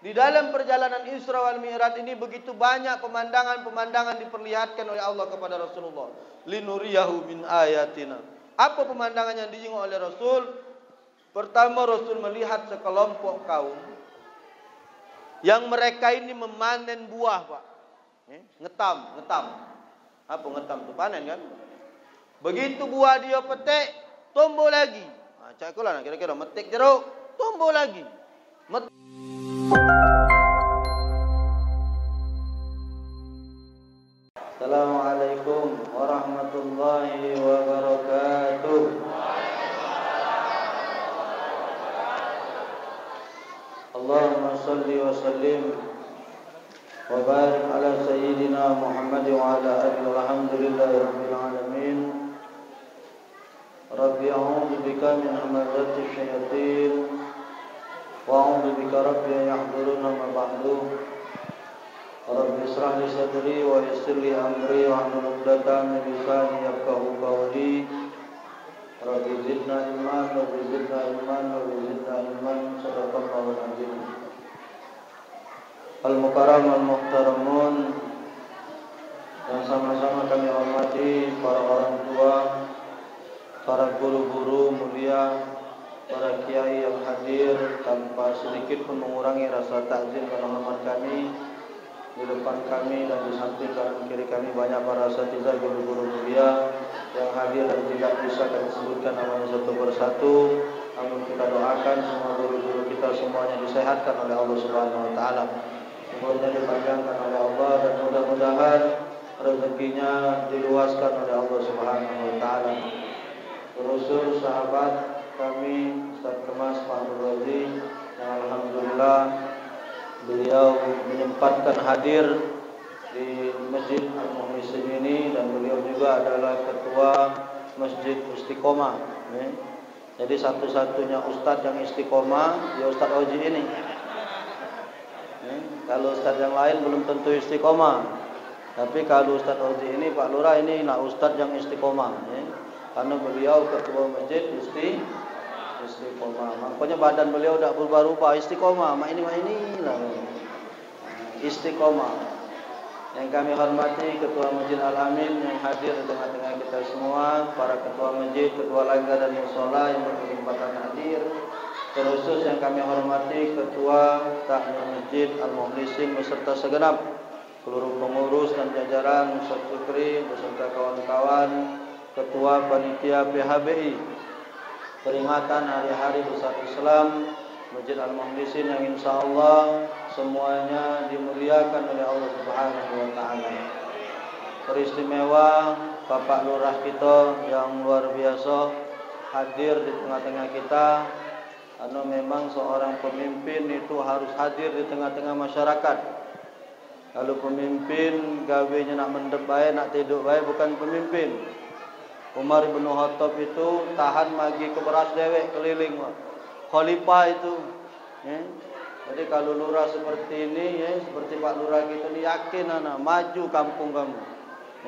Di dalam perjalanan Isra wal Mi'raj ini begitu banyak pemandangan-pemandangan diperlihatkan oleh Allah kepada Rasulullah. Linuriyahu min ayatina. Apa pemandangan yang dijenguk oleh Rasul? Pertama, Rasul melihat sekelompok kaum yang mereka ini memanen buah, Pak. Ngetam. Apa ngetam itu? Panen kan? Begitu buah dia petik, tumbuh lagi. Cak kula nak kira-kira metik jeruk, tumbuh lagi. Assalamualaikum warahmatullahi wabarakatuh. Allahumma salli wa sallim wa barik ala sayyidina Muhammad wa ala alihi walhamdulillahi rabbil alamin. Rabbi a'udzu bika min hamazati syayatin wa a'udzu bika rabbi an yahdurun ma ba'du. Rabbi israh li sadri wa yassir li amri wa hlul 'uqdatam min lisani yafqahu qawli. Rabbi zidna ilman sadaqallahul azim. Al-mukarram al-muhtaramun, yang sama-sama kami hormati para orang tua, para guru-guru mulia, para kiai yang hadir, tanpa sedikit pun mengurangi rasa takzim dan hormat kami. Di depan kami dan di samping kanan kiri kami banyak para asatidzah guru-guru mulia yang hadir dan tidak bisa kami sebutkan namanya satu persatu. Namun kita doakan semua guru-guru kita semuanya disehatkan oleh Allah Subhanahu wa taala. Umurnya dipanjangkan oleh Allah dan mudah-mudahan rezekinya diluaskan oleh Allah Subhanahu wa taala. Rasul sahabat kami Ustaz Kemas Pak Nurrazi, yang alhamdulillah beliau menyempatkan hadir di Masjid Al-Muhlisin ini, dan beliau juga adalah ketua Masjid Istiqomah. Jadi satu-satunya ustadz yang istiqomah ya Ustadz Oji ini. Kalau ustadz yang lain belum tentu istiqomah. Tapi kalau Ustadz Oji ini, Pak Lurah ini nak ustadz yang istiqomah. Karena beliau ketua Masjid Istiqomah. Makanya badan beliau tidak berubah-ubah, istiqomah. Mak ini lah. Istiqomah. Yang kami hormati Ketua Masjid Al-Amin yang hadir di tengah-tengah kita semua, para ketua masjid, ketua langgar dan musola yang berkesempatan hadir. Terkhusus yang kami hormati Ketua Takmir Masjid Al-Muhlisin beserta segenap seluruh pengurus dan jajaran, Ustaz Fikri beserta kawan-kawan, Ketua Panitia PHBI peringatan hari-hari besar Islam Masjid Al-Muhlisin yang insyaallah semuanya dimuliakan oleh Allah Subhanahu wa taala. Teristimewa Bapak Lurah kita yang luar biasa hadir di tengah-tengah kita. Karena memang seorang pemimpin itu harus hadir di tengah-tengah masyarakat. Kalau pemimpin gawenya nak mendep bae, nak tidur bae, bukan pemimpin. Umar bin Khattab itu tahan magi ke beras dewek keliling, khalifah itu. Jadi kalau lurah seperti ini, seperti Pak Lurah gitu, yakin anak maju kampung kamu.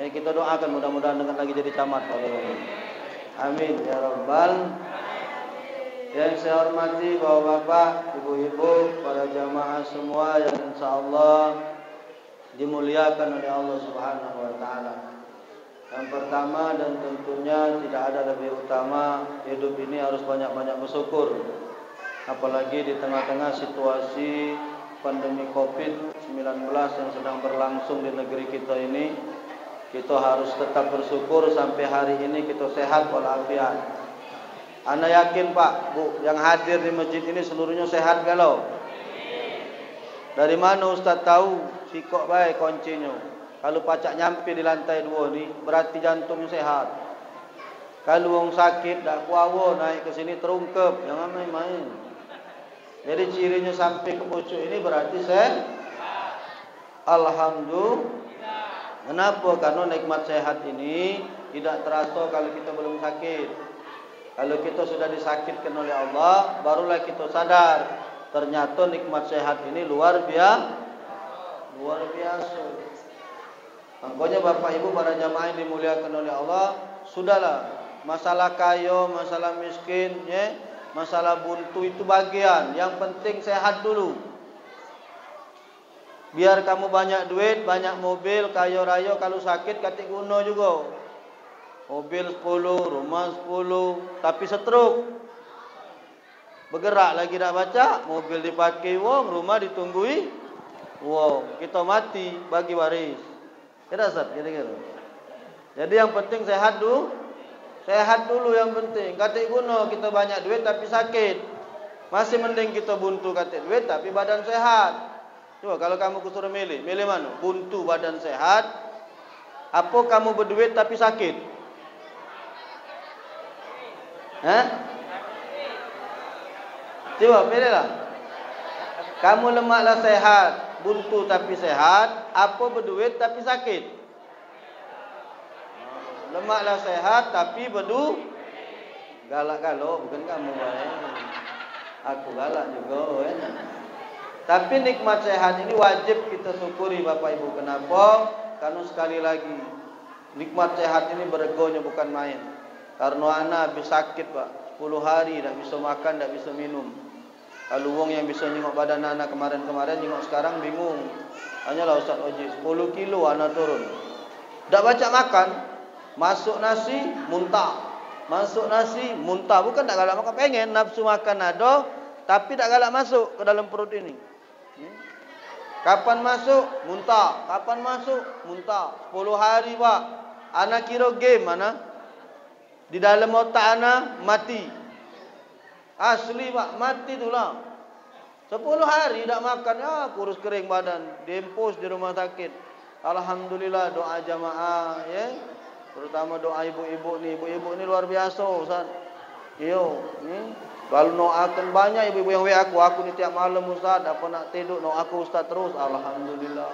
Kita doakan mudah-mudahan dengan lagi jadi camat. Amin ya rabbal. Yang saya hormati bapak-bapak, ibu-ibu, para jamaah semua yang insyaallah dimuliakan oleh Allah Subhanahu wa taala. Yang pertama dan tentunya tidak ada lebih utama, hidup ini harus banyak-banyak bersyukur. Apalagi di tengah-tengah situasi pandemi Covid-19 yang sedang berlangsung di negeri kita ini, kita harus tetap bersyukur sampai hari ini kita sehat walafiat. Anda yakin Pak, Bu, yang hadir di masjid ini seluruhnya sehat galau? Dari mana Ustaz tahu? Sikok baik kuncinya. Kalau pacak nyampe di lantai 2 ni, berarti jantungnya sehat. Kalau orang sakit dak kuawo naik ke sini terungkep, jangan main-main. Jadi cirinya sampai ke pucuk ini berarti sehat. Alhamdulillah. Kenapa? Karena nikmat sehat ini tidak terasa kalau kita belum sakit. Kalau kita sudah disakitkan oleh Allah, barulah kita sadar ternyata nikmat sehat ini luar biasa. Makanya Bapak Ibu para jamaah yang dimuliakan oleh Allah, sudahlah masalah kaya, masalah miskin, masalah buntu itu bagian. Yang penting sehat dulu. Biar kamu banyak duit, banyak mobil, kaya raya, kalau sakit katik guna juga. Mobil 10, rumah 10, tapi stroke. Bergerak lagi tak baca, mobil dipakai wong, rumah ditunggui wong. Kita mati bagi waris. Kira Ustaz, kira-kira. Jadi yang penting sehat dulu. Sehat dulu yang penting. Katik guna kita banyak duit tapi sakit. Masih mending kita buntu katik duit tapi badan sehat. Coba kalau kamu kusuruh milih mana? Buntu badan sehat, apa kamu berduit tapi sakit? Hah? Coba pilihlah. Kamu lemaklah sehat, buntu tapi sehat, apa berduit tapi sakit? Lemaklah sehat tapi galak kalau bukan kamu baik. Aku galak juga ya. Tapi nikmat sehat ini wajib kita syukuri Bapak Ibu. Kenapa? Karena sekali lagi nikmat sehat ini beregonya bukan main. Karena anak habis sakit Pak, 10 hari tak bisa makan, tak bisa minum. Kalau wong yang bisa nyengok badan anak kemarin-kemarin, nyengok sekarang bingung. Hanyalah Ustaz Oji, 10 kilo anak turun. Tak baca makan, masuk nasi muntah. Masuk nasi muntah, bukan tak galak makan, pengen nafsu makan ada, tapi tak galak masuk ke dalam perut ini. Kapan masuk? Muntah. Kapan masuk? Muntah. 10 hari Pak. Anak kira game mana? Di dalam otak anak mati. Asli Pak, mati itulah. 10 hari tak makan, ya kurus kering badan. Diempus di rumah sakit. Alhamdulillah doa jamaah ya. Terutama doa ibu-ibu ni. Ibu-ibu ni luar biasa Ustaz. Yo, ni kalau doakan banyak ibu-ibu yang WA aku ni tiap malam Ustaz, apa nak tidur doa aku Ustaz terus. Alhamdulillah.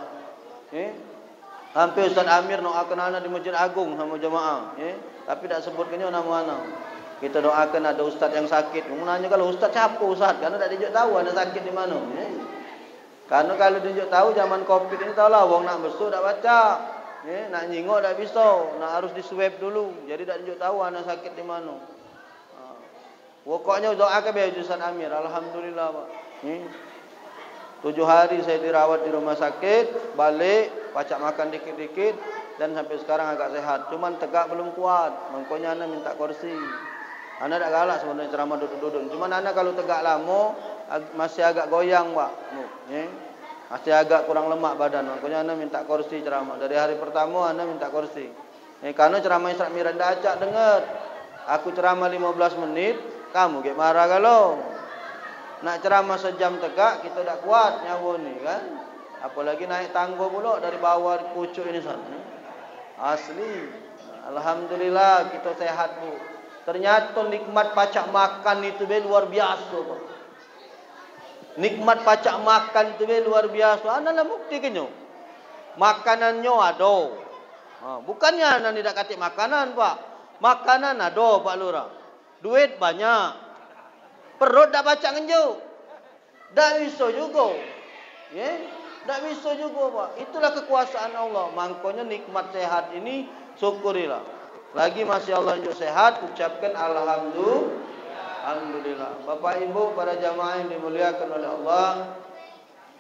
Hampir Ustaz Amir doakan anak di Masjid Agung sama jemaah, tapi tak sebutkannya nama anak. Kita doakan ada ustaz yang sakit. Menanya kalau ustaz siapa ustaz? Karena tak dijuk tahu ada sakit di mana. Karena kalau dijuk tahu zaman Covid ini tahulah wong nak besuk tak baca. Nak nyingok tak bisa, nak harus di swab dulu. Jadi tak dijuk tahu anak sakit di mana. Pokoknya doakan biar Ustaz Amir. Alhamdulillah Pak. 7 hari saya dirawat di rumah sakit, balik, pacak makan dikit-dikit dan sampai sekarang agak sehat. Cuman tegak belum kuat. Makanya anak minta kursi. Anak tak galak sebenarnya ceramah duduk-duduk. Cuman anak kalau tegak lama masih agak goyang Pak. Masih agak kurang lemak badan. Makanya anak minta kursi ceramah. Dari hari pertama anak minta kursi. Karena ceramah Ustaz Miranda acak dengar. Aku ceramah 15 menit. Kamu ke marah kalau nak ceramah sejam tegak kita tak kuat nyawa ni kan. Apalagi naik tangga pula dari bawah pucuk ini sana. Asli. Alhamdulillah kita sehat Bu. Ternyata nikmat pacak makan itu luar biasa Pak. Nikmat pacak makan itu luar biasa. Analah bukti kenyo. Makanannya ada. Bukannya anda tidak katik makanan Pak. Makanan ada Pak Lurah. Duit banyak. Perut tak baca ngenjuk. Tak bisa juga. Tak bisa juga Pak. Itulah kekuasaan Allah. Makanya nikmat sehat ini syukurilah. Lagi masih Allah yang sehat, ucapkan alhamdulillah. Bapak Ibu para jamaah yang dimuliakan oleh Allah,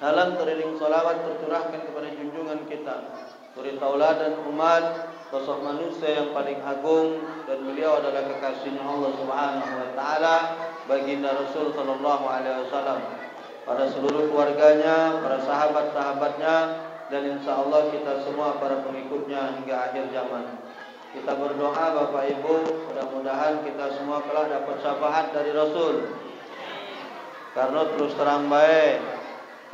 dalam teriring salawat tercurahkan kepada junjungan kita, suri tauladan umat, sosok manusia yang paling agung, dan beliau adalah kekasihnya Allah Subhanahu wa taala, baginda Rasul sallallahu alaihi wasallam, pada seluruh keluarganya, para sahabat-sahabatnya, dan insyaallah kita semua para pengikutnya hingga akhir zaman. Kita berdoa Bapak Ibu, mudah-mudahan kita semua kelak dapat syafaat dari Rasul. Karena terus terang baik,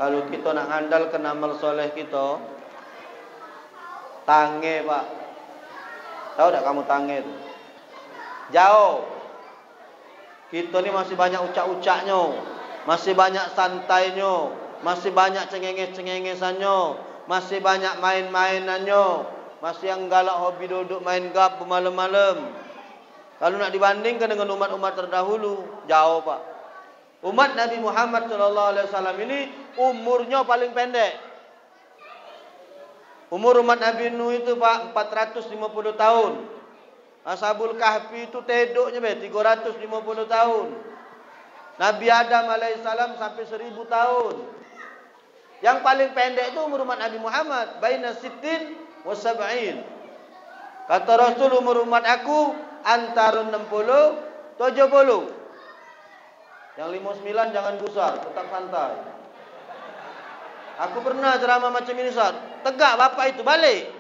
kalau kita nak andalkan amal soleh kita, tange Pak. Tahu tak kamu tange itu? Jauh. Kita ni masih banyak ucak-ucaknya, masih banyak santainya, masih banyak cengenges-cengengesannya, masih banyak main-mainannya. Masih yang galak hobi duduk main gap bermalam-malam. Kalau nak dibandingkan dengan umat-umat terdahulu, jauh Pak. Umat Nabi Muhammad SAW ini umurnya paling pendek. Umur umat Nabi Nuh itu Pak 450 tahun. Ashabul Kahfi itu teduknya 350 tahun. Nabi Adam alaihissalam sampai 1000 tahun. Yang paling pendek itu umur umat Nabi Muhammad, baina sittin wa sab'in. Kata Rasul, umur umat aku antara 60 70. Yang 59 jangan gusar, tetap santai. Aku pernah ceramah macam ini, Ustaz. Tegak bapak itu balik.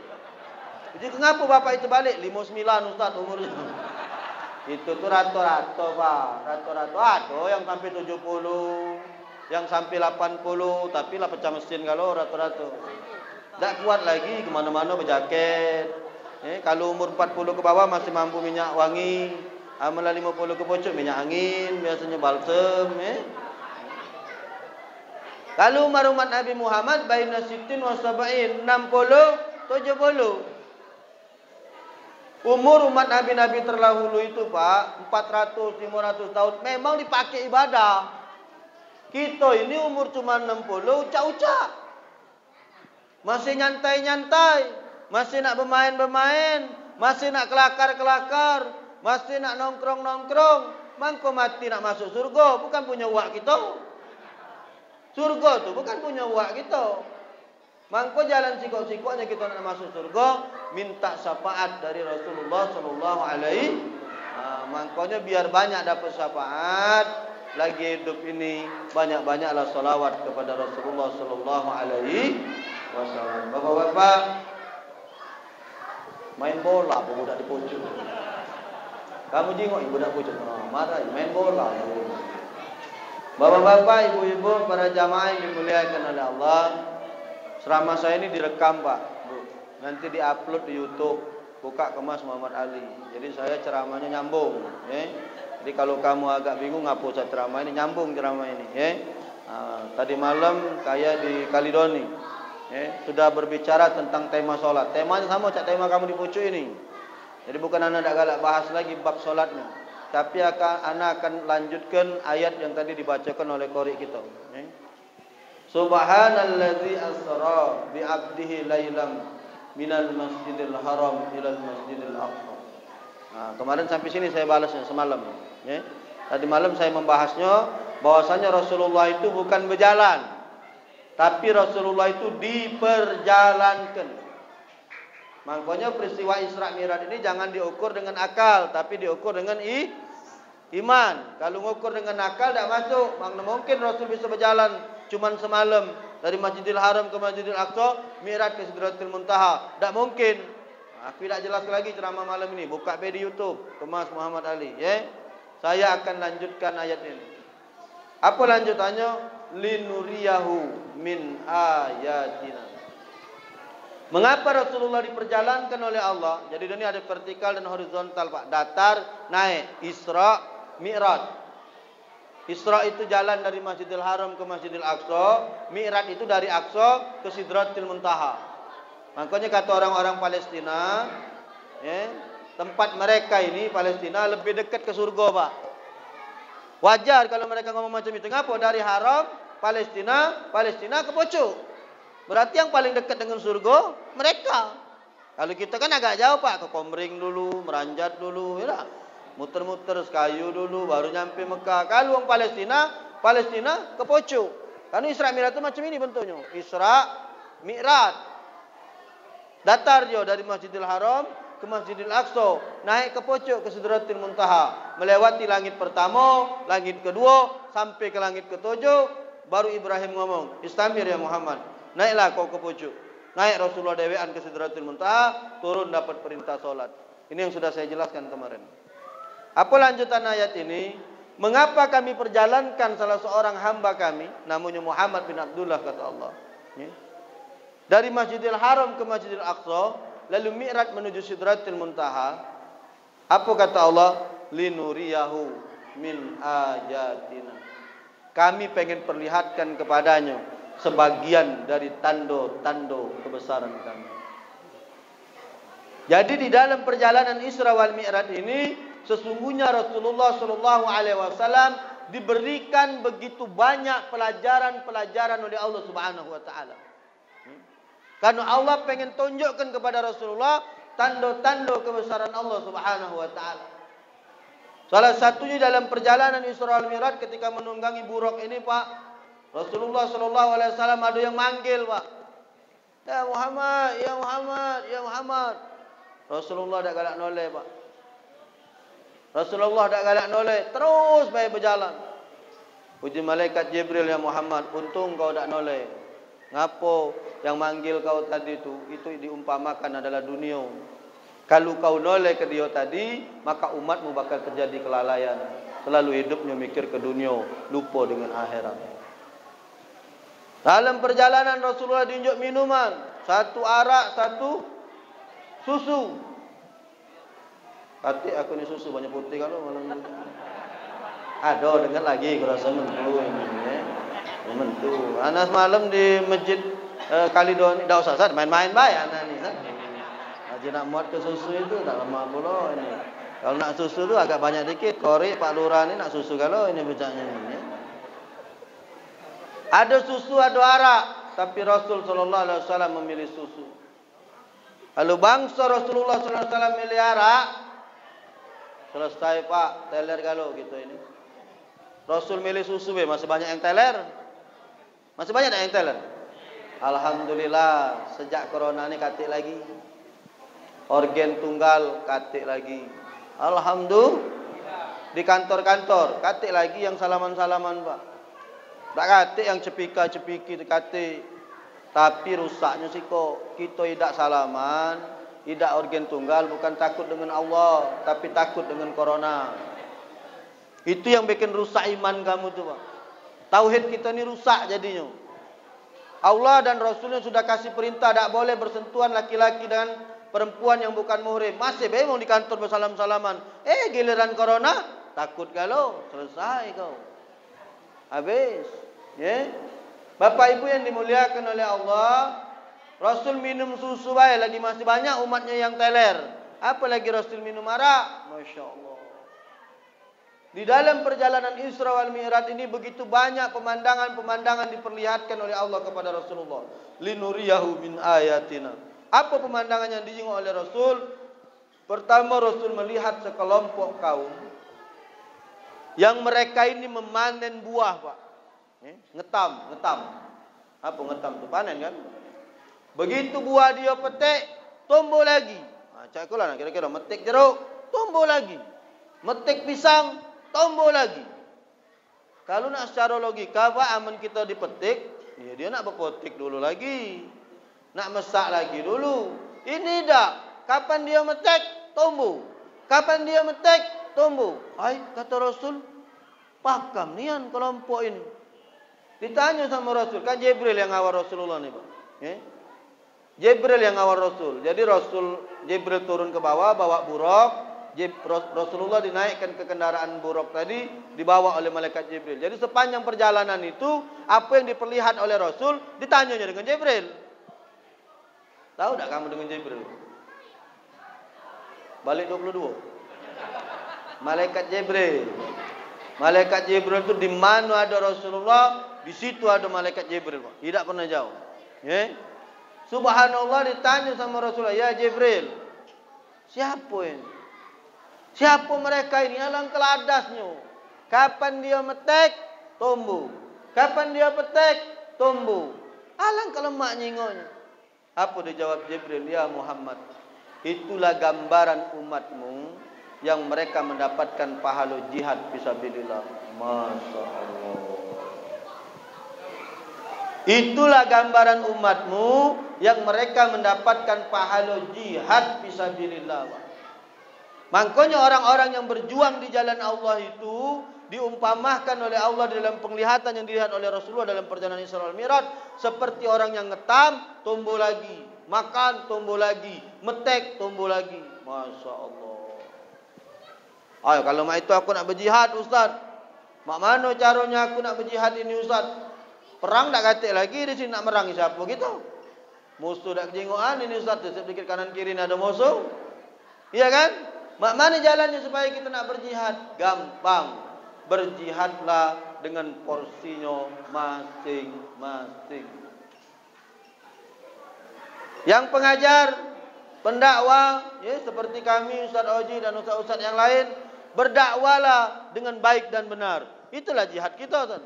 Jadi kenapa bapak itu balik? 59 Ustaz umurnya. Itu tuh rato-rato, Pak. Rato-rato. Ada yang sampai 70, yang sampai 80, tapi lah pecah mesin kalau rato-rato. Tak kuat lagi, kemana-mana berjaket. Kalau umur 40 ke bawah masih mampu minyak wangi. Amalan 50 ke pucuk minyak angin, biasanya balsem. Kalau umur umat Nabi Muhammad baina sittin wa sab'in, 60 70. Umur umat Nabi-Nabi terdahulu itu, Pak, 400 500 tahun memang dipakai ibadah. Kita ini umur cuma 60, ucak-ucak. Masih nyantai-nyantai, masih nak bermain-bermain, masih nak kelakar-kelakar, masih nak nongkrong-nongkrong. Mangko mati nak masuk surga, bukan punya uak kita. Surga tu bukan punya uak kita. Mangko jalan sikok-sikoknya kita nak masuk surga, minta syafaat dari Rasulullah sallallahu alaihi. Mangkonya biar banyak dapat syafaat, lagi hidup ini banyak-banyaklah salawat kepada Rasulullah sallallahu alaihi wasallam. Bapak-bapak, main bola budak di pojok. Kamu jengok budak pojok, marah main bola. Bapak-bapak, ibu-ibu, para jamaah yang dimuliakan oleh Allah, ceramah saya ini direkam, Pak, Bu. Nanti diupload di YouTube. Buka Kemas Muhammad Ali. Jadi saya ceramahnya nyambung. Jadi kalau kamu agak bingung ngapa saya ceramah ini, nyambung ceramah ini. Tadi malam kayak di Kalidoni, sudah berbicara tentang tema solat. Temanya sama cak tema kamu di pucuk ini. Jadi bukan anak tak galak bahas lagi bab solatnya. Tapi anak akan lanjutkan ayat yang tadi dibacakan oleh qori kita. Subhanallazi asra bi 'abdihi lailam minal masjidil haram ilal masjidil aqsa. Kemarin sampai sini saya balasnya semalam. Tadi malam saya membahasnya bahwasanya Rasulullah itu bukan berjalan, tapi Rasulullah itu diperjalankan. Makanya peristiwa Isra Mi'raj ini jangan diukur dengan akal, tapi diukur dengan iman. Kalau mengukur dengan akal tidak masuk. Mana mungkin Rasul bisa berjalan cuman semalam dari Masjidil Haram ke Masjidil Aqsa, Mi'raj ke Sidratil Muntaha. Tidak mungkin. Aku tidak jelas lagi ceramah malam ini. Buka di YouTube Kemas Muhammad Ali. Saya akan lanjutkan ayat ini. Apa lanjutannya? Linuriyahu min ayatina. Mengapa Rasulullah diperjalankan oleh Allah? Jadi ini ada vertikal dan horizontal, Pak. Datar, naik. Isra, Mi'raj. Isra itu jalan dari Masjidil Haram ke Masjidil Aqsa. Mi'raj itu dari Aqsa ke Sidratil Muntaha. Makanya kata orang-orang Palestina, tempat mereka ini, Palestina, lebih dekat ke surga, Pak. Wajar kalau mereka ngomong macam itu. Kenapa? Dari Haram, Palestina ke pucuk. Berarti yang paling dekat dengan surga mereka. Kalau kita kan agak jauh, Pak, ke Komering dulu, meranjat dulu, ya. Muter-muter Sekayu dulu baru nyampe Mekah. Kalau orang Palestina ke pucuk. Karena Isra Mi'raj itu macam ini bentuknya. Isra Mi'raj. Datar dia dari Masjidil Haram ke Masjidil Aqsa, naik ke pucuk ke Sidratil Muntaha, melewati langit pertama, langit kedua, sampai ke langit ketujuh, baru Ibrahim ngomong, "Istamir ya Muhammad." Naiklah kau ke pucuk. Naik Rasulullah dewean ke Sidratil Muntaha, turun dapat perintah solat. Ini yang sudah saya jelaskan kemarin. Apa lanjutan ayat ini? Mengapa kami perjalankan salah seorang hamba kami, namanya Muhammad bin Abdullah, kata Allah, dari Masjidil Haram ke Masjidil Aqsa, lalu Mi'raj menuju Sidratil Muntaha. Apa kata Allah? Linuriyahu min ayatina. Kami pengen perlihatkan kepadanya sebagian dari tanda-tanda kebesaran kami. Jadi di dalam perjalanan Isra wal Mi'raj ini, sesungguhnya Rasulullah sallallahu alaihi wasallam diberikan begitu banyak pelajaran-pelajaran oleh Allah Subhanahu wa taala. Karena Allah pengen tunjukkan kepada Rasulullah tanda-tanda kebesaran Allah Subhanahu wa taala. Salah satunya dalam perjalanan Isra wal Mi'raj ketika menunggangi buruk ini, Pak, Rasulullah sallallahu alaihi wasallam ada yang manggil, Pak. Ya Muhammad, ya Muhammad, ya Muhammad. Rasulullah tak galak noleh, Pak. Rasulullah tak galak noleh, terus baik berjalan. Puji malaikat Jibril, ya Muhammad, untung kau tak noleh. Ngapo yang manggil kau tadi itu diumpamakan adalah dunia. Kalau kau noleh ke dia tadi, maka umatmu bakal terjadi kelalaian. Selalu hidupnya mikir ke dunia, lupa dengan akhirat. Dalam perjalanan Rasulullah diunjuk minuman, satu arak, satu susu. Katik aku ni susu banyak putih kalau malam ni. Ada dengar lagi kerasa mentu ini. Mentu. Anas malam di masjid Kalidoni, dah usah main-main baik anak ni. Haji nak muat ke susu itu tak lama pula ini. Kalau nak susu tu agak banyak dikit. Korek Pak Lurah ni nak susu kalau ini becaknya ini. Ada susu, ada arak, tapi Rasul sallallahu alaihi wasallam memilih susu. Lalu bangsa Rasulullah sallallahu alaihi wasallam memilih arak. Selesai Pak, teler kalau gitu ini. Rasul milih susu masih banyak yang teler. Masih banyak yang teler. Alhamdulillah, sejak corona ni katik lagi. Organ tunggal katik lagi. Alhamdulillah. Di kantor-kantor katik lagi yang salaman-salaman, Pak. Tak katik yang cepika-cepiki katik. Tapi rusaknya sih kok. Kita tidak salaman, tidak organ tunggal bukan takut dengan Allah, tapi takut dengan corona. Itu yang bikin rusak iman kamu tu, Pak. Tauhid kita ni rusak jadinya. Allah dan Rasulnya sudah kasih perintah tak boleh bersentuhan laki-laki dengan perempuan yang bukan muhrim. Masih memang di kantor bersalam-salaman. Giliran corona, takut kalau selesai kau. Habis. Ya. Bapak Ibu yang dimuliakan oleh Allah, Rasul minum susu baik lagi masih banyak umatnya yang teler. Apalagi Rasul minum arak. Masya Allah. Di dalam perjalanan Isra wal Mi'raj ini begitu banyak pemandangan-pemandangan diperlihatkan oleh Allah kepada Rasulullah. Linuriyahu min ayatina. Apa pemandangan yang dijenguk oleh Rasul? Pertama, Rasul melihat sekelompok kaum yang mereka ini memanen buah, Pak. Ngetam. Apa ngetam tu? Panen kan? Begitu buah dia petik, tumbuh lagi. Cak aku lah kira-kira metik jeruk, tumbuh lagi. Metik pisang, tumbuh lagi. Kalau nak secara logika, Pak, aman kita dipetik, dia nak berpetik dulu lagi. Nak masak lagi dulu. Ini dah. Kapan dia metik, tumbuh. Kapan dia metik, tumbuh. Kata Rasul, pakam nian kelompok ini. Ditanya sama Rasul, kan Jibril yang ngawal Rasulullah ni, Pak. Jibril yang ngawal Rasul. Jadi Jibril turun ke bawah, bawa buruk. Rasulullah dinaikkan ke kendaraan buruk tadi, dibawa oleh malaikat Jibril. Jadi sepanjang perjalanan itu, apa yang diperlihat oleh Rasul, ditanyanya dengan Jibril. Tahu tak kamu dengan Jibril? Balik 22. Malaikat Jibril. Malaikat Jibril itu di mana ada Rasulullah, di situ ada malaikat Jibril, Pak. Tidak pernah jauh. Subhanallah, ditanya sama Rasulullah, ya Jibril, siapa ini? Siapa mereka ini? Alang keladasnya. Kapan dia metek, tumbuh. Kapan dia petek, tumbuh. Alang kelemak nyingonya. Apa dia jawab Jibril? Ya Muhammad, itulah gambaran umatmu yang mereka mendapatkan pahala jihad fisabilillah. Masya Allah. Itulah gambaran umatmu yang mereka mendapatkan pahala jihad fisabilillah. Makanya orang-orang yang berjuang di jalan Allah itu diumpamakan oleh Allah dalam penglihatan yang dilihat oleh Rasulullah dalam perjalanan Isra wal Mi'raj seperti orang yang ngetam, tumbuh lagi, makan, tumbuh lagi, metek, tumbuh lagi. Masya Allah. Ayo, kalau mak itu aku nak berjihad, Ustaz. Mak mana caranya aku nak berjihad ini, Ustaz? Perang tak katik lagi di sini nak merangi siapa gitu? Musuh dak jengokan ini, Ustaz. Saya pikir kanan kiri ni ada musuh. Iya kan? Mak mana jalannya supaya kita nak berjihad? Gampang. Berjihadlah dengan porsinya masing-masing. Yang pengajar, pendakwah, ya, seperti kami, Ustaz Oji dan Ustaz-Ustaz yang lain, berdakwalah dengan baik dan benar. Itulah jihad kita, Ustaz.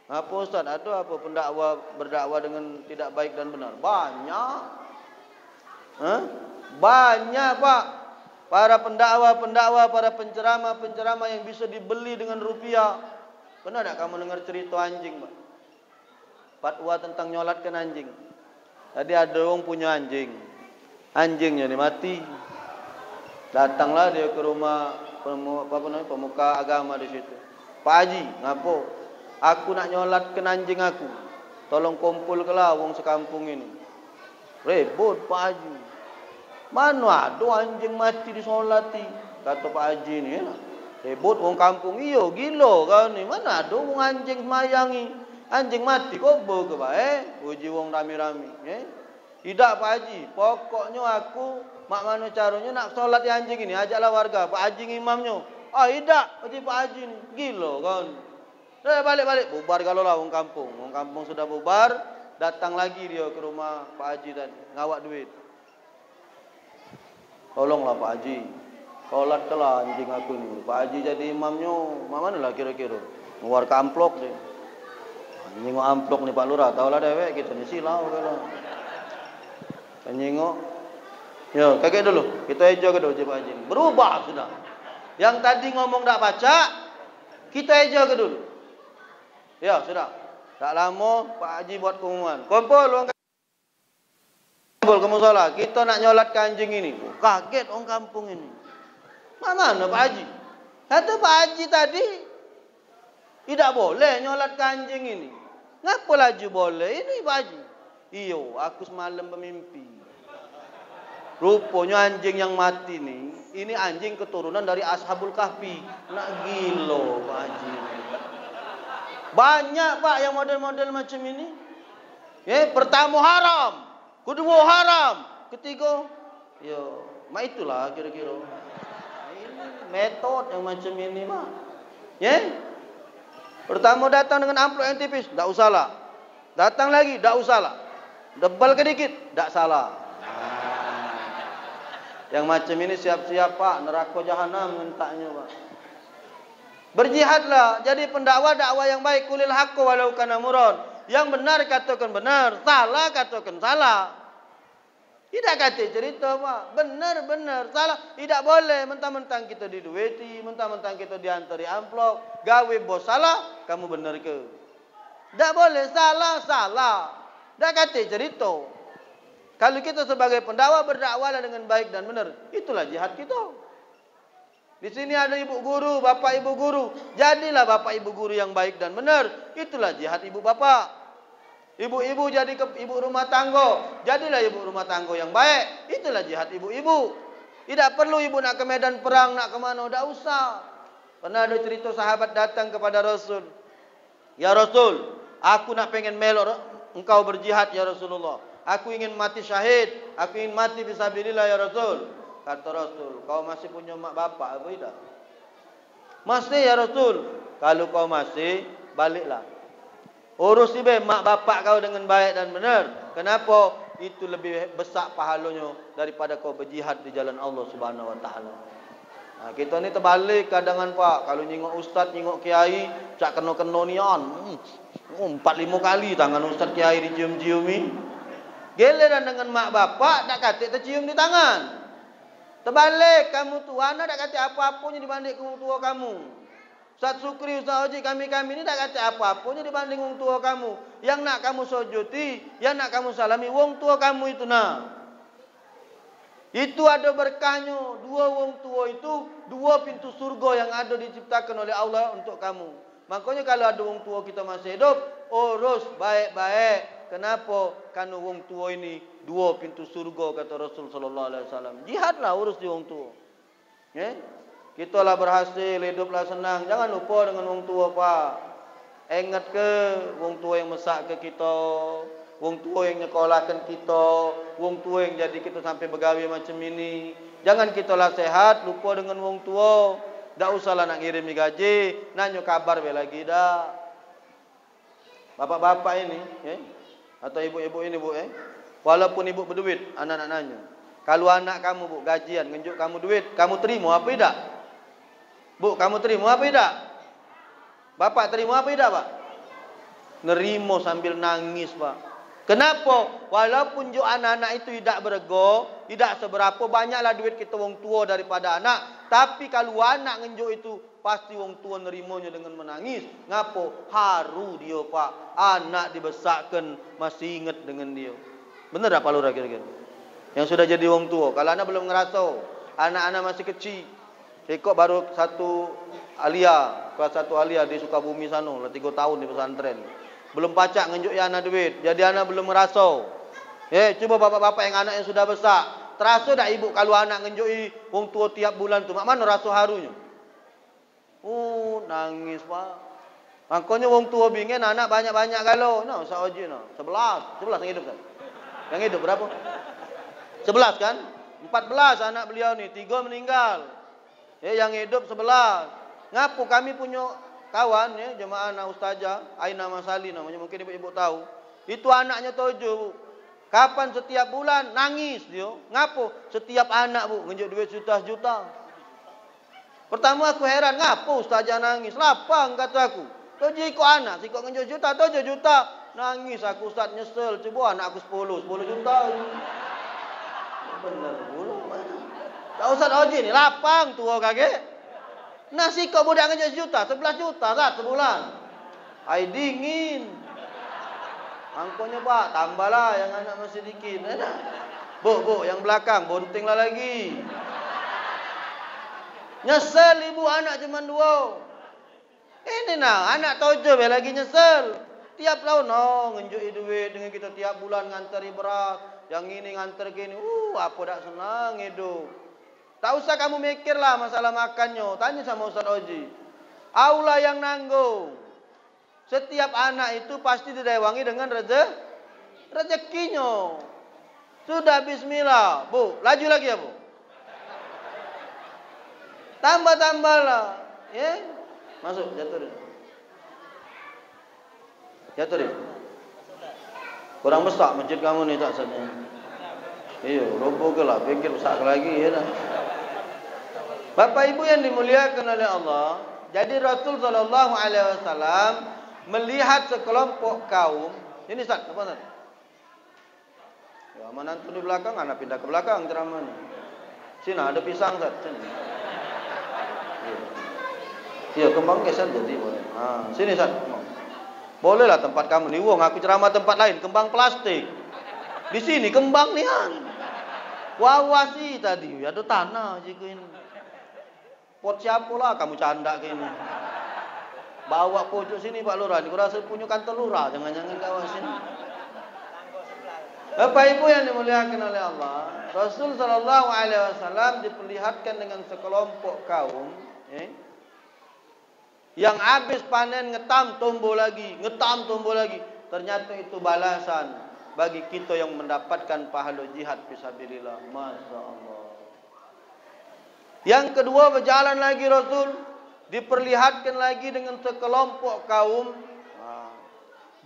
Apa Ustaz? Ada apa pendakwa berdakwah dengan tidak baik dan benar? Banyak. Banyak Pak. Para pendakwa, para penceramah yang bisa dibeli dengan rupiah. Pernah tak kamu dengar cerita anjing Pak? Fatwa tentang nyolatkan anjing. Tadi ada orang punya anjing. Anjingnya ni mati. Datanglah dia ke rumah pemuka agama di situ. Pak Haji, ngapo? Aku nak nyolatkan anjing aku. Tolong kumpulkanlah wong sekampung ini. Rebut Pak Haji. Mana ada anjing mati disolati? Kata Pak Haji ni ya. Rebut wong kampung. Iyo gila kau ni. Mana ada wong anjing semayangi. Anjing mati kau ke Pak uji wong rami-rami. Tidak Pak Haji. Pokoknya aku mak mana caranya nak solat di anjing ini. Ajaklah warga. Pak Haji imamnya. Tidak. Pak Haji ni. Gila kau ni. Balik. Bubar kalau lah wong kampung. Wong kampung sudah bubar. Datang lagi dia ke rumah Pak Haji tadi. Ngawak duit. Tolonglah Pak Haji. Solatlah anjing aku ni. Pak Haji jadi imamnya. Mana lah kira-kira. Mengeluarkan amplop dia. Nyingok amplop ni Pak Lurah. Tahulah dewek kita ni silau kalau. Nyingok. Yo, kakek dulu. Kita eja ke dulu Pak Haji. Berubah sudah. Yang tadi ngomong tak baca, kita eja ke dulu. Ya, sudah. Tak lama Pak Haji buat pengumuman. Kumpul ke musola. Kita nak nyolat ke anjing ini. Kaget orang kampung ini. Mana Pak Haji? Kata Pak Haji tadi tidak boleh nyolat ke anjing ini. Ngapa laju boleh? Ini Pak Haji. Iyo, aku semalam bermimpi. Rupanya anjing yang mati ni, ini anjing keturunan dari Ashabul Kahfi. Nak gila Pak Haji. Banyak Pak yang model-model macam ini. Pertama haram, kedua haram, ketiga, yo, mak itulah kira-kira. Ini metode yang macam ini Pak. Pertama datang dengan amplop yang tipis, tak usahlah. Datang lagi, tak usahlah. Debal kedikit, tak salah. Yang macam ini siap-siap Pak, neraka jahanam mentaknya Pak. Berjihadlah, jadi pendakwa dakwah yang baik, kulil haqqo walau kana murad. Yang benar katakan benar, salah katakan salah. Tidak kata cerita Pak, benar, salah. Tidak boleh mentang-mentang kita diduiti, mentang-mentang kita diantari amplop, gawe bos salah, kamu benar ke? Tidak boleh, salah. Tidak kata cerita. Kalau kita sebagai pendakwa berdakwahlah dengan baik dan benar, itulah jihad kita. Di sini ada ibu guru, bapak ibu guru. Jadilah bapak ibu guru yang baik dan benar. Itulah jihad ibu bapak. Ibu-ibu jadi ibu rumah tangga. Jadilah ibu rumah tangga yang baik. Itulah jihad ibu-ibu. Tidak perlu ibu nak ke medan perang, nak ke mana, tidak usah. Pernah ada cerita sahabat datang kepada Rasul. Ya Rasul, aku nak pengen melok engkau berjihad ya Rasulullah. Aku ingin mati syahid. Aku ingin mati fisabilillah ya Rasul. Kata Rasul, kau masih punya mak bapak apa tidak? Masih ya Rasul. Kalau kau masih, baliklah. Urus ibe mak bapak kau dengan baik dan benar. Kenapa? Itu lebih besar pahalanya daripada kau berjihad di jalan Allah Subhanahu Wa Taala. Nah, kita ni terbalik kadangan Pak. Kalau nyingok ustaz, nyingok kiai, cak kena-kena nian. 4-5 kali tangan ustaz kiai dicium-ciumi. Geleran dengan mak bapak, tak kata tercium di tangan. Terbalik, kamu tua, anda tak kata apa-apanya dibanding orang tua kamu. Ustaz Sukri, Ustaz Haji, kami ni tak kata apa-apanya dibanding orang tua kamu. Yang nak kamu sojuti, yang nak kamu salami, orang tua kamu itu nah. Itu ada berkahnya. 2 orang tua itu 2 pintu surga yang ada diciptakan oleh Allah untuk kamu. Makanya kalau ada orang tua kita masih hidup, urus baik-baik. Kenapa? Karena orang tua ini 2 pintu surga kata Rasul sallallahu alaihi wasallam. Jihadlah urus di orang tua. Kita lah berhasil, hiduplah senang. Jangan lupa dengan orang tua Pak. Ingat ke orang tua yang masak ke kita, orang tua yang nyekolahkan kita, orang tua yang jadi kita sampai bergawe macam ini. Jangan kita lah sehat, lupa dengan orang tua. Tak usahlah nak kirim gaji, nanya kabar lagi dah. Bapak-bapak ini, atau ibu-ibu ini Bu, walaupun ibu berduit, anak-anak nanya. Kalau anak kamu Bu gajian, ngenjuk kamu duit, kamu terima apa tidak? Bu, kamu terima apa tidak? Bapak terima apa tidak Pak? Nerimo sambil nangis, Pak. Kenapa? Walaupun jo anak-anak itu tidak berego, tidak seberapa, banyaklah duit kita wong tua daripada anak. Tapi kalau anak ngenjo itu, pasti wong tua nerimonya dengan menangis. Ngapo? Haru dia, Pak. Anak dibesarkan masih ingat dengan dia. Benar tak Pak Lurah kira-kira? Yang sudah jadi wong tua. Kalau anak belum ngerasa, anak-anak masih kecil. Kok baru satu alia, kelas satu alia di Sukabumi sana, 3 tahun di pesantren. Belum pacak ngenjuk ya anak duit. Jadi anak belum merasa. Coba bapak-bapak yang anak yang sudah besar. Terasa tak ibu kalau anak ngenjuk wong tua tiap bulan tu? Mak mana rasa harunya? Nangis, Pak. Makanya wong tua bingin anak banyak-banyak galau. Nah, usah oji no. 11 yang hidup kan? Yang hidup berapa? 11 kan? 14 anak beliau ni, 3 meninggal. Yang hidup 11. Ngapu kami punya kawan jemaah anak ustazah Aina Masali namanya, mungkin ibu-ibu tahu. Itu anaknya 7, Bu. Kapan setiap bulan nangis dia. Ngapo? Setiap anak, Bu, ngenjuk duit juta-juta. Pertama aku heran, ngapo ustazah nangis? Lapang kata aku. 7 ikut anak, sikok ngenjuk juta, 7 juta. Nangis aku, Ustaz nyesel. Coba anak aku 10 juta. Benar pula. Tak Ustaz Oji ni lapang tua kage. Nasi kau budak ngejar juta, 11 juta tak sebulan. Ai dingin. Angkonya Pak, tambahlah yang anak masih dikit. Bu, yang belakang bontinglah lagi. Nyesel ibu anak cuma 2. Ini nah, anak 7 lagi nyesel. Tiap tahun ngenjuk duit dengan kita tiap bulan nganteri beras, yang ini nganter gini. Apa dak senang hidup. Tak usah kamu mikirlah masalah makannya. Tanya sama Ustaz Oji. Allah yang nanggung. Setiap anak itu pasti direwangi dengan rezekinya. Sudah bismillah. Bu, laju lagi ya, Bu. Tambah-tambahlah. Masuk, jatuh dia. Jatuh dia. Kurang besar masjid kamu ni tak saja. Roboh ke lah. Pikir besar lagi ya dah. Bapak Ibu yang dimuliakan oleh Allah, jadi Rasul sallallahu alaihi wasallam melihat sekelompok kaum. Ini Ustaz, apa Ustaz? Ya, mana antum di belakang, anak pindah ke belakang ceramahnya. Sini ada pisang Ustaz, sini. Iya, kembang geser jadi boleh. Sini Ustaz. Bolehlah tempat kamu ni. Wong aku ceramah tempat lain, kembang plastik. Di sini kembang nian. Wawasi tadi, ada tanah jika ini. Pot siapa lah kamu canda ke ini. Bawa pojok sini Pak Lurah. Kau rasa punya kantor lurah. Jangan-jangan kawan sini. Bapak Ibu yang dimuliakan oleh Allah, Rasul sallallahu alaihi wasallam diperlihatkan dengan sekelompok kaum yang habis panen ngetam tumbuh lagi. Ternyata itu balasan bagi kita yang mendapatkan pahala jihad fisabilillah. Masya Allah. Yang kedua, berjalan lagi Rasul, diperlihatkan lagi dengan sekelompok kaum.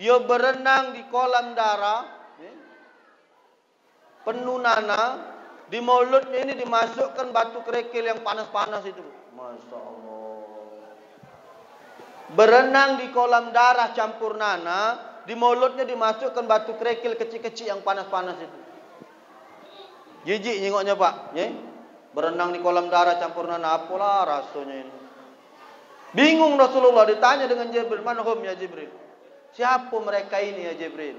Dia berenang di kolam darah, penuh nanah. Di mulutnya ini dimasukkan batu kerikil yang panas-panas itu. Masya Allah. Berenang di kolam darah campur nanah, di mulutnya dimasukkan batu kerikil kecil-kecil yang panas-panas itu. Jijik nyengoknya Pak. Berenang di kolam darah campur nanah, apalah rasanya ini. Bingung Rasulullah, ditanya dengan Jibril, "Manhum ya Jibril?" Siapa mereka ini ya Jibril?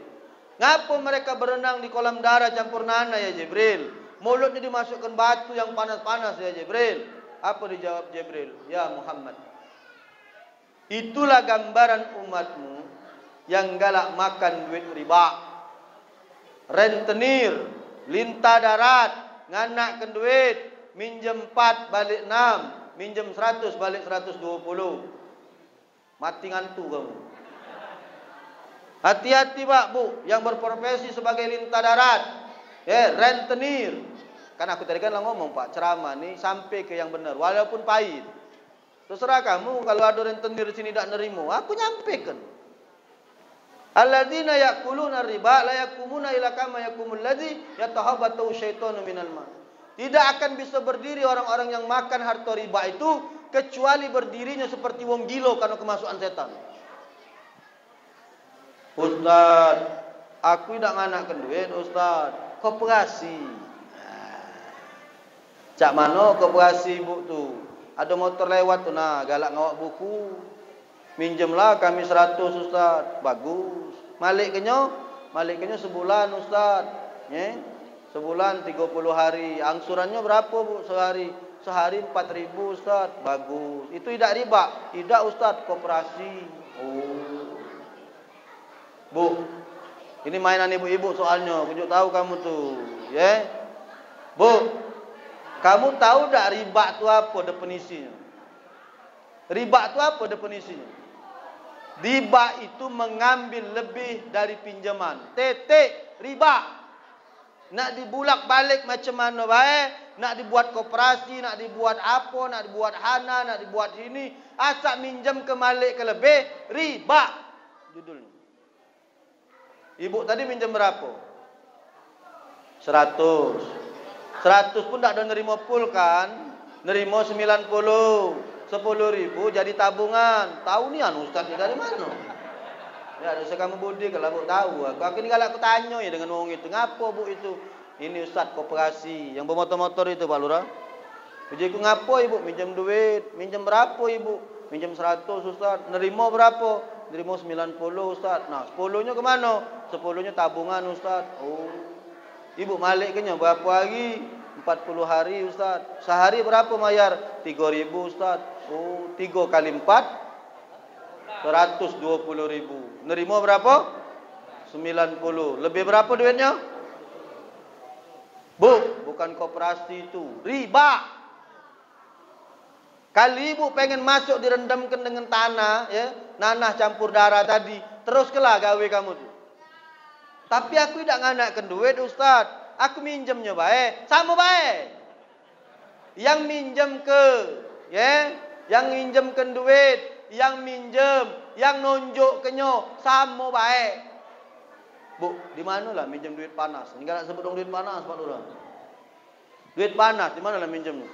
Ngapa mereka berenang di kolam darah campur nanah ya Jibril? Mulutnya dimasukkan batu yang panas-panas ya Jibril. Apa dijawab Jibril? Ya Muhammad, itulah gambaran umatmu yang galak makan duit riba, rentenir, lintah darat, nganakkan duit, minjem 4 balik 6, minjem 100 balik 120. Mati ngantuk kamu. Hati-hati Pak Bu yang berprofesi sebagai lintah darat, rentenir. Kan aku tadi kan ngomong Pak, ceramah nih sampai ke yang benar walaupun pahit. Terserah kamu kalau ada rentenir di sini tak nerimo, aku nyampaikan. Alladzina ya'kuluna riba la yakumuna illa kama yakumul ladzi yatahabbatu syaitanu minal ma. Tidak akan bisa berdiri orang-orang yang makan harta riba itu kecuali berdirinya seperti wong gila karena kemasukan setan. Ustaz, aku tidak nganakan duit Ustaz. Koperasi. Cak mano koperasi ibu tu? Ada motor lewat tu, nah galak ngawak buku. Minjemlah kami 100 Ustaz. Bagus. Malik kenyo sebulan Ustaz. Sebulan 30 hari. Angsurannya berapa bu sehari? Sehari 4.000 Ustaz. Bagus. Itu tidak riba. Tidak Ustaz, koperasi. Oh. Bu, ini mainan ibu-ibu soalnya. Kunjuk tahu kamu tuh, ya. Bu, kamu tahu tak riba itu apa definisinya? Riba itu apa definisinya? Riba itu mengambil lebih dari pinjaman. Titik, riba. Nak dibulak balik macam mana baik, nak dibuat koperasi, nak dibuat apa, nak dibuat hana, nak dibuat ini, asal minjam ke malik ke lebih, riba judulnya. Ibu tadi minjam berapa? 100. 100 pun tak ada nerima full kan? Nerima 90. 10.000 jadi tabungan. Tahu ni anu Ustaz ni dari mana? Ya, dosa kamu budi kalau bu tahu. Aku ni kalau aku tanya ya dengan orang itu, ngapo bu itu? Ini Ustaz koperasi yang bermotor-motor itu Pak Lurah. Jadi aku ngapo ibu minjam duit? Minjam berapa ibu? Minjam 100 Ustaz. Nerima berapa? Nerima 90 Ustaz. Nah, 10-nya ke mana? 10-nya tabungan Ustaz. Oh. Ibu malik kenya berapa hari? 40 hari Ustaz. Sehari berapa bayar? 3.000 Ustaz. Oh, 3 kali 4 120.000. Nerima berapa? 90. Lebih berapa duitnya? Bu, bukan koperasi itu, riba. Kali ibu pengen masuk direndamkan dengan tanah, ya, nanah campur darah tadi, terus kelah gawe kamu tu. Tapi aku tidak nganakkan duit Ustaz. Aku minjemnya baik, sama baik. Yang minjem ke, ya, yang minjemkan duit, yang minjem, yang nunjuk kenyo, sama baik. Bu, di mana lah minjem duit panas? Enggak nak sebut dong duit panas, Pak Lurah. Duit panas, di mana lah minjemnya?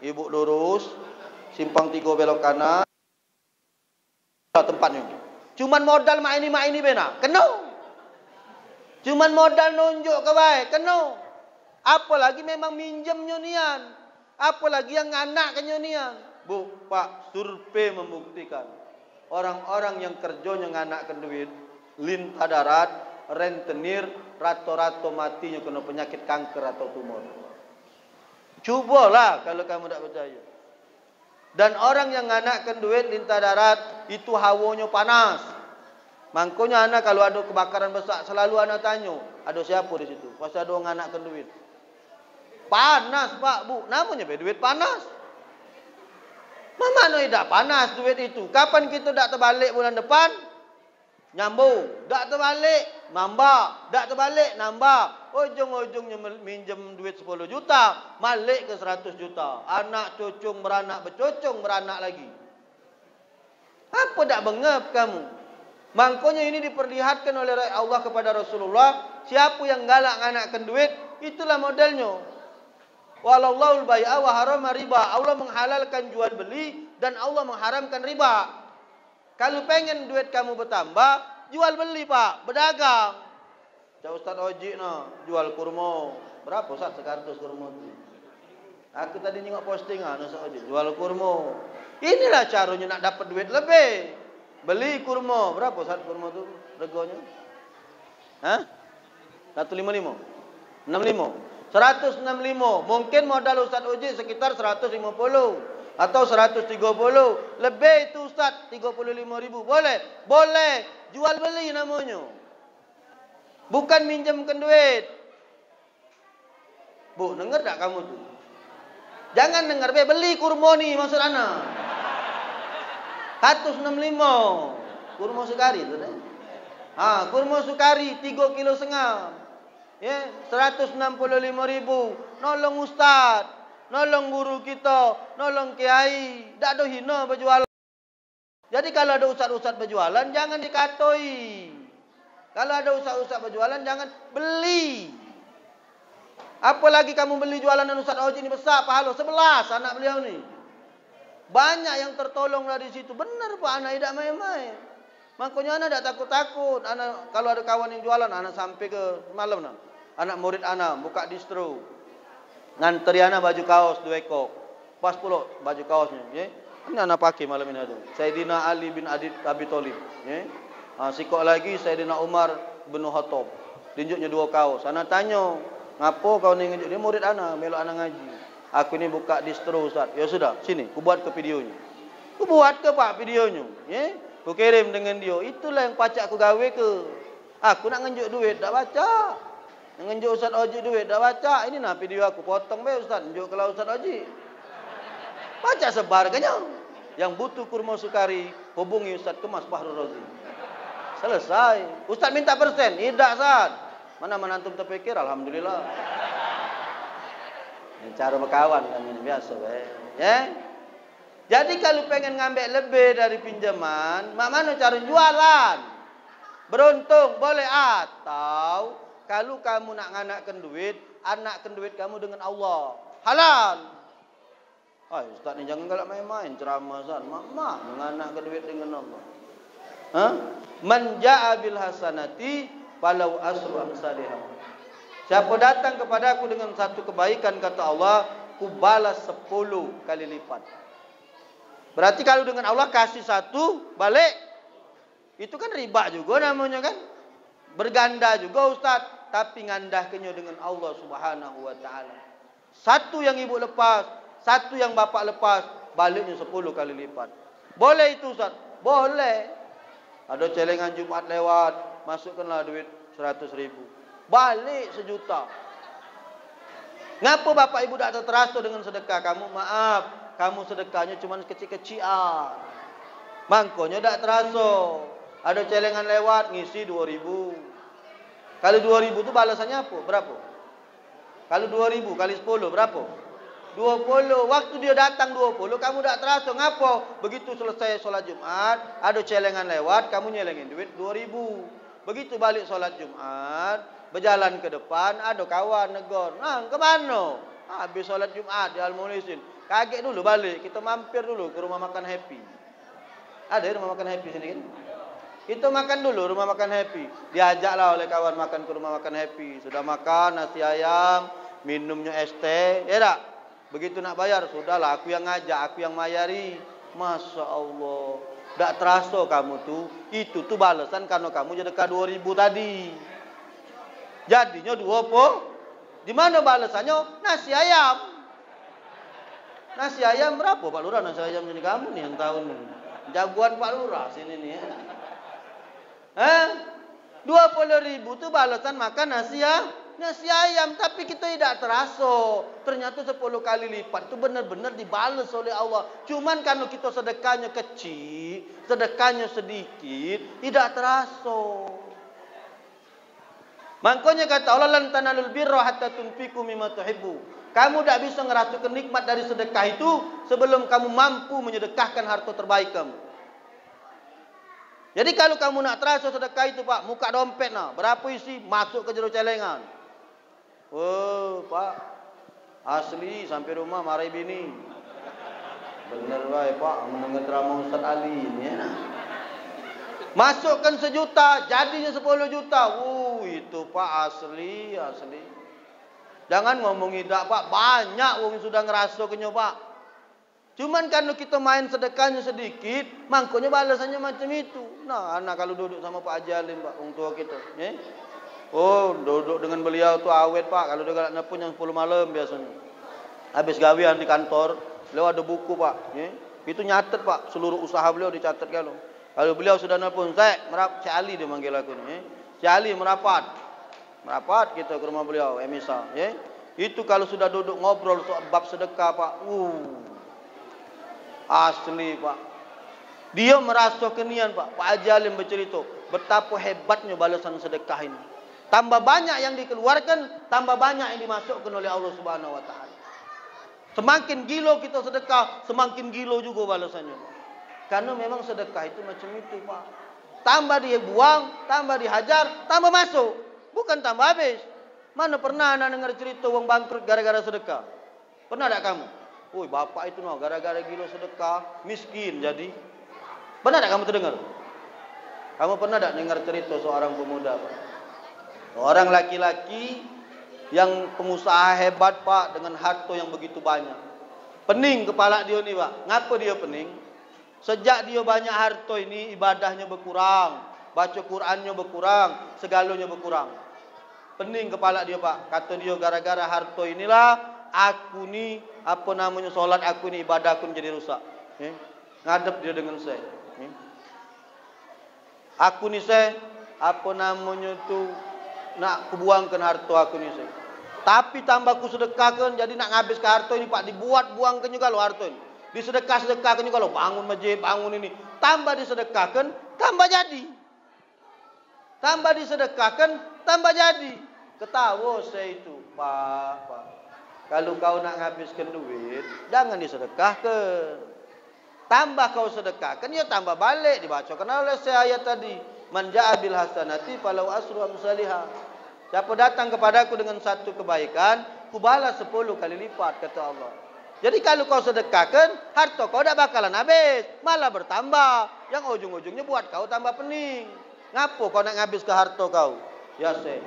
Ibu lurus, simpang 3 belok kanan, tempatnya. Cuman modal mak ini benar, kena. Cuman modal nunjuk ke baik, kena. Apalagi memang minjemnya nian. Apalagi yang anak kenyo nian. Bu, Pak, survei membuktikan orang-orang yang kerjanya nganakkan duit, lintah darat, rentenir, rato-rato matinya kena penyakit kanker atau tumor. Cubalah kalau kamu tak percaya. Dan orang yang nganakkan duit lintah darat itu hawanya panas. Makanya anak kalau ada kebakaran besar selalu anak tanya, ada siapa di situ? Pasti ada orang nganakkan duit. Panas Pak, Bu. Namanya duit panas. Mana tidak panas duit itu? Kapan kita tak terbalik bulan depan? Nyambung. Tak terbalik, nambah. Tak terbalik, nambah. Ujung-ujungnya minjem duit 10 juta. Malik ke 100 juta. Anak cucung beranak, bercucung beranak lagi. Apa tak bengap kamu? Makanya ini diperlihatkan oleh Allah kepada Rasulullah. Siapa yang galak nganakkan duit, itulah modelnya. Walallahul bai'a wa harama riba. Allah menghalalkan jual beli dan Allah mengharamkan riba. Kalau pengen duit kamu bertambah, jual beli Pak, berdagang. Cak Ustaz Oji jual kurma. Berapa Ustaz sekartus kurma itu? Aku tadi nengok postingan Ustaz Oji jual kurma. Inilah caranya nak dapat duit lebih. Beli kurma. Berapa Ustaz kurma itu reganya? Hah? 155. 65. 165. Mungkin modal Ustaz Oji sekitar 150. Atau 130. Lebih itu Ustaz 35.000. Boleh? Boleh. Jual beli namanya. Bukan minjamkan duit. Bu, dengar tak kamu tu? Jangan dengar. Beli kurma ni maksud anak. 165. Kurma sukari tu dah. Kurma sukari 3,5 kilo. Ya, 165.000. Nolong Ustaz. Nolong guru kita, nolong kiai, tak ada hina berjualan. Jadi kalau ada ustaz-ustaz berjualan, jangan dikatoi. Kalau ada ustaz-ustaz berjualan, jangan beli. Apalagi kamu beli jualan dan Ustaz Oji ini besar pahala 11 anak beliau ni. Banyak yang tertolong dari situ. Benar Pak, anak tidak main-main. Makanya anak tak takut-takut. Anak kalau ada kawan yang jualan, anak sampai ke malam nah. Anak murid anak buka distro. Nganteri anak baju kaos 2 ekor. Pas pula baju kaosnya, ya. Ini anak pakai malam ini ada. Sayyidina Ali bin Abi Thalib, ya. Sikok lagi Sayyidina Umar bin Khattab. Tunjuknya 2 kaos. Anak tanya, "Ngapo kau ni nunjuk?" Dia murid anak, melok anak ngaji. "Aku ni buka distro, Ustaz." "Ya sudah, sini, ku buat ke videonya." "Ku buat ke Pak videonya?" Ya. Ku kirim dengan dia. Itulah yang pacak aku gawe ke. Aku nak ngenjuk duit, tak baca. Ngenjuk Ustaz Oji duit, tak baca. Ini nah video aku, potong be Ustaz. Ngenjuk kalau Ustaz Oji. Baca sebar kanya. Yang butuh kurma sukari, hubungi Ustaz Kemas Fahrul Razi. Selesai. Ustaz minta persen. Tidak, Ustaz. Mana menantum terpikir, alhamdulillah. Ini cara berkawan kan ini biasa, ya. Jadi kalau pengen ngambil lebih dari pinjaman, mak mana cara jualan? Beruntung boleh, atau kalau kamu nak nganakkan duit kamu dengan Allah. Halal. Ustaz ni jangan galak main-main ceramah Ustaz. Mak menganakkan duit dengan Allah. Man jaa bil hasanati falau asru amsalihah. Siapa datang kepada aku dengan satu kebaikan, kata Allah, ku balas 10 kali lipat. Berarti kalau dengan Allah kasih 1, balik. Itu kan riba juga namanya kan. Berganda juga Ustaz. Tapi ngandahkannya dengan Allah subhanahu wa ta'ala. 1 yang ibu lepas, 1 yang bapak lepas, baliknya 10 kali lipat. Boleh itu Ustaz? Boleh. Ada celengan Jumat lewat, masukkanlah duit 100.000. Balik 1 juta. Ngapa bapak ibu tak terasa dengan sedekah kamu? Maaf. Kamu sedekahnya cuma kecil-kecilan. Mangkonya tak terasa. Ada celengan lewat, ngisi 2.000. Kalau 2.000 itu balasannya apa? Berapa? Kalau 2.000 kali 10 berapa? 20. Waktu dia datang 20, kamu tak terasa. Ngapa? Begitu selesai solat Jumat, ada celengan lewat, kamu nyelengin duit 2.000. Begitu balik solat Jumat, berjalan ke depan, ada kawan negor. Ke mana? Habis solat Jumat di Al-Mulisin. Kaget dulu balik. Kita mampir dulu ke rumah makan Happy. Ada rumah makan Happy sini kan? Kita makan dulu rumah makan Happy. Diajaklah oleh kawan makan ke rumah makan Happy. Sudah makan nasi ayam, minumnya es teh. Ya tak? Begitu nak bayar, sudahlah aku yang ngajak, aku yang mayari. Masya Allah. Tak terasa kamu tu. Itu tu balasan karena kamu sedekah 2.000 tadi. Jadinya 20. Di mana balasannya? Nasi ayam. Nasi ayam berapa Pak Lurah? Nasi ayam sini kamu nih yang tahu nih. Jagoan Pak Lurah sini nih. 20.000 tu balasan makan nasi ayam. Tapi kita tidak terasa. Ternyata 10 kali lipat itu benar-benar dibalas oleh Allah. Cuman kalau kita sedekahnya kecil, sedekahnya sedikit, tidak terasa. Makanya kata Allah, lan tanalul birra hatta tunfiqu mimma tuhibbu. Kamu tidak bisa ngerasakan nikmat dari sedekah itu sebelum kamu mampu menyedekahkan harta terbaik kamu. Jadi kalau kamu nak terasa sedekah itu Pak, muka dompet nah, berapa isi, masuk ke jero celengan. Pak, asli sampai rumah marahi bini. Bener baik Pak, mendengar ceramah Ustaz Ali ini ya. Masukkan 1 juta, jadinya 10 juta. Itu Pak asli. Jangan ngomong tidak Pak, banyak orang sudah ngerasa kenyo Pak. Cuman kalau kita main sedekahnya sedikit, mangkonya balasannya macam itu. Nah, anak kalau duduk sama Pak Haji Alim Pak, orang tua kita, ya. Duduk dengan beliau tu awet Pak. Kalau dia galak nepun yang 10 malam biasanya. Habis gawean di kantor, beliau ada buku Pak, ya. Itu nyatet Pak, seluruh usaha beliau dicatat kalau. Kalau beliau sudah nelpon, Cik Ali dia manggil aku ni, ya. Cik Ali merapat kita ke rumah beliau, misal, ya. Itu kalau sudah duduk ngobrol soal bab sedekah Pak, asli Pak. Dia merasa kenian Pak. Pak Haji Alim bercerita betapa hebatnya balasan sedekah ini. Tambah banyak yang dikeluarkan, tambah banyak yang dimasukkan oleh Allah Subhanahu wa taala. Semakin gilo kita sedekah, semakin gilo juga balasannya. Karena memang sedekah itu macam itu Pak. Tambah dia buang, tambah dihajar, tambah masuk. Bukan tambah habis. Mana pernah anak dengar cerita orang bangkrut gara-gara sedekah? Pernah tak kamu? Bapak itu gara-gara gila sedekah, miskin jadi. Pernah tak kamu terdengar? Kamu pernah tak dengar cerita seorang pemuda, Pak? Orang laki-laki yang pengusaha hebat, Pak, dengan harta yang begitu banyak. Pening kepala dia ni, Pak. Ngapa dia pening? Sejak dia banyak harta ini, ibadahnya berkurang, baca Qurannya berkurang, segalanya berkurang. Pening kepala dia, Pak. Kata dia, gara-gara harta inilah aku ni, solat aku ni, ibadah aku jadi rusak. Ngadep dia dengan saya. Aku ni saya, nak kubuangkan harta aku ni saya. Tapi tambah ku sedekahkan, jadi nak ngabis ke harta ini, Pak, dibuat buangkan juga lo harta ini. Disedekahkan juga lo, bangun masjid, bangun ini. Tambah disedekahkan, tambah jadi. Tambah disedekahkan, tambah jadi. Ketawa saya itu, Pak. Kalau kau nak ngabiskan duit, jangan disedekahkan. Tambah kau sedekahkan, ya tambah balik. Dibacakan oleh saya ayat tadi. Man ja'a bil hasanati falau asru amsalihha. Siapa datang kepadaku dengan satu kebaikan, ku balas 10 kali lipat, kata Allah. Jadi kalau kau sedekahkan, harta kau tak bakalan habis, malah bertambah. Yang ujung-ujungnya buat kau tambah pening. Ngapo kau nak ngabis ke harta kau? Ya saya,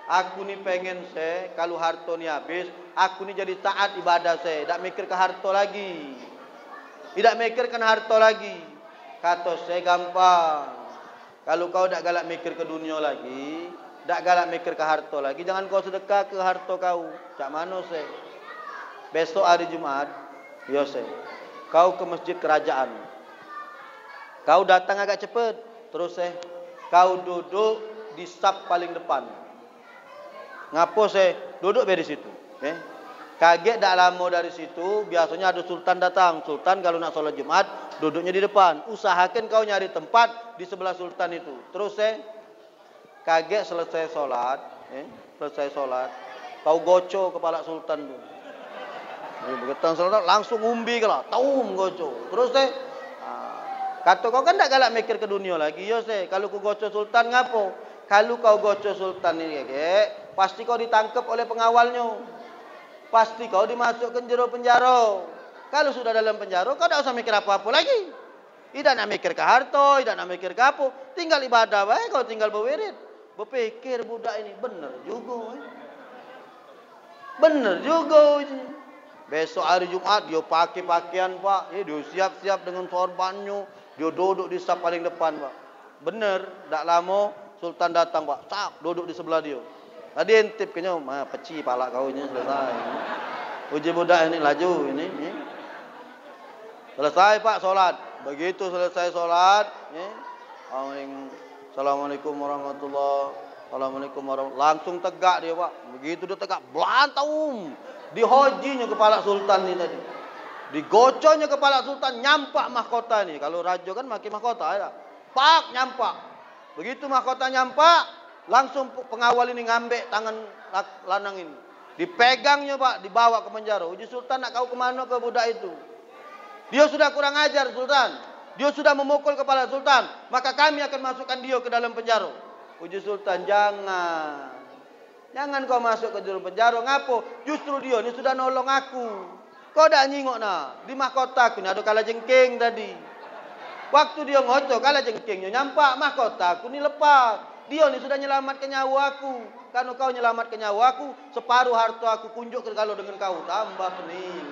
aku ni pengen saya, kalau harta ni habis, aku ni jadi taat ibadah saya, tak mikir ke harta lagi. Tidak mikirkan harta lagi. Kata saya gampang. Kalau kau tak galak mikir ke dunia lagi, tak galak mikir ke harta lagi, jangan kau sedekah ke harta kau. Cak mana saya? Besok hari Jumat, ya saya, kau ke masjid kerajaan. Kau datang agak cepat. Terus saya, kau duduk di saf paling depan. Ngapo saya? Duduk di situ. Kaget tak lama dari situ, biasanya ada sultan datang. Sultan kalau nak solat Jumat, duduknya di depan. Usahakan kau nyari tempat di sebelah sultan itu. Terus saya kaget selesai solat, kau goco kepala sultan tu. Begitu solat langsung umbi kala, taum goco. Terus saya kata kau kan tak galak mikir ke dunia lagi. Ya saya, kalau kau goco sultan ngapo? Kalau kau goco sultan ini pasti kau ditangkap oleh pengawalnya. Pasti kau dimasukkan jero penjara. Kalau sudah dalam penjara, kau tak usah mikir apa-apa lagi. Tidak nak mikir ke harta, tidak nak mikir ke apa. Tinggal ibadah baik, kau tinggal berwirid. Berpikir budak ini benar juga. Benar juga. Besok hari Jumat dia pakai pakaian, Pak. Dia siap-siap dengan sorbannya. Dia duduk di saf paling depan, Pak. Benar, tak lama sultan datang, Pak. Sak, duduk di sebelah dia. Tadi intip kena, peci pala kau ini selesai. Uji budak ini laju ini. Selesai, Pak, solat. Begitu selesai solat, Assalamualaikum warahmatullahi wabarakatuh. Langsung tegak dia, Pak. Begitu dia tegak, belantaum. Dihojinya kepala sultan ni tadi. Digoconya kepala sultan, nyampak mahkota ni. Kalau raja kan pakai mahkota ya. Pak, nyampak. Begitu mahkota nyampak, langsung pengawal ini ngambil tangan lanang ini. Dipegangnya, Pak, dibawa ke penjara. Uji sultan nak kau kemana ke budak itu? Dia sudah kurang ajar, sultan. Dia sudah memukul kepala sultan. Maka kami akan masukkan dia ke dalam penjara. Uji sultan, jangan. Jangan kau masuk ke dalam penjara. Ngapo? Justru dia ni sudah nolong aku. Kau dah nyingok nak. Di mahkota aku ni ada kala jengking tadi. Waktu dia ngocok kala jengkingnya nyampak mahkota aku ni lepas. Dia ni sudah nyelamatkan nyawa aku. Karena kau nyelamatkan nyawa aku, separuh harta aku kunjuk kalau dengan kau. Tambah pening.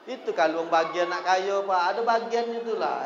Itu kalau bagian nak kaya, Pak. Ada bagian itulah.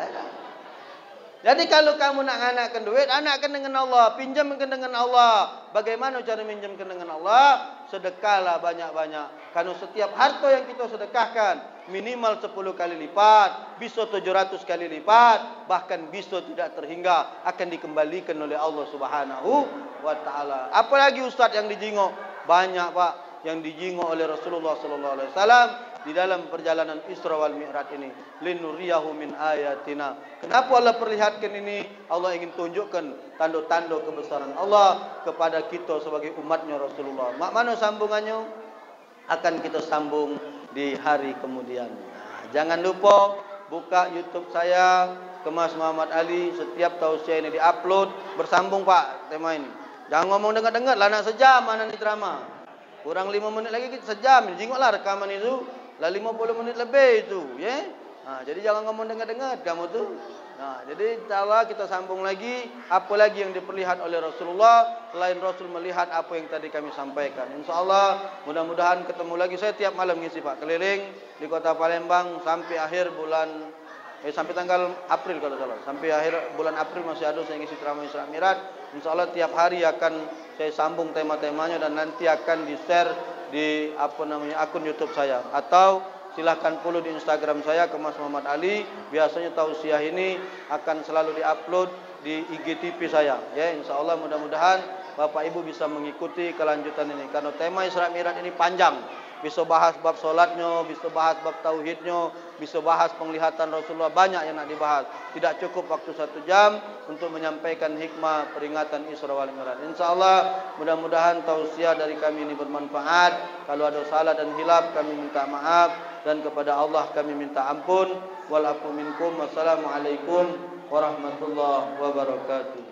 Jadi kalau kamu nak anakkan duit, anakkan dengan Allah. Pinjamkan dengan Allah. Bagaimana cara pinjamkan dengan Allah? Sedekahlah banyak-banyak. Karena setiap harta yang kita sedekahkan, minimal 10 kali lipat, bisa 700 kali lipat, bahkan bisa tidak terhingga, akan dikembalikan oleh Allah Subhanahu wa Ta'ala. Apalagi ustaz yang dijingok? Banyak, Pak, yang dijingok oleh Rasulullah sallallahu alaihi wasallam di dalam perjalanan Isra wal Mi'raj ini. Linuriyahu min ayatina. Kenapa Allah perlihatkan ini? Allah ingin tunjukkan tanda-tanda kebesaran Allah kepada kita sebagai umatnya Rasulullah. Mana sambungannya? Akan kita sambung di hari kemudian. Jangan lupa buka YouTube saya, Kemas Muhammad Ali. Setiap tausiah ini diupload. Bersambung, Pak, tema ini. Jangan ngomong dengar-dengar lah, nak sejam mana ni drama. Kurang 5 minit lagi kita sejam. Jingoklah rekaman itu. Lah 50 menit lebih itu, ya. Jadi jangan ngomong dengar-dengar kamu tu. Nah, jadi insyaallah kita sambung lagi apa lagi yang diperlihat oleh Rasulullah selain Rasul melihat apa yang tadi kami sampaikan. Insyaallah mudah-mudahan ketemu lagi. Saya tiap malam ngisi Pak keliling di Kota Palembang sampai akhir bulan sampai tanggal April kalau salah. Sampai akhir bulan April masih ada saya ngisi ceramah Isra Mi'raj. Insyaallah tiap hari akan saya sambung tema-temanya dan nanti akan di-share di akun YouTube saya atau silahkan follow di Instagram saya Kemas Muhammad Ali. Biasanya tausiah ini akan selalu diupload di IGTV saya. Ya, insyaallah mudah-mudahan Bapak Ibu bisa mengikuti kelanjutan ini. Karena tema Isra Mi'raj ini panjang. Bisa bahas bab solatnya, bisa bahas bab tauhidnya, bisa bahas penglihatan Rasulullah, banyak yang nak dibahas. Tidak cukup waktu 1 jam untuk menyampaikan hikmah peringatan Isra wal Mi'raj. Insyaallah mudah-mudahan tausiah dari kami ini bermanfaat. Kalau ada salah dan hilaf kami minta maaf dan kepada Allah kami minta ampun. Wal afu minkum. Wassalamualaikum warahmatullahi wabarakatuh.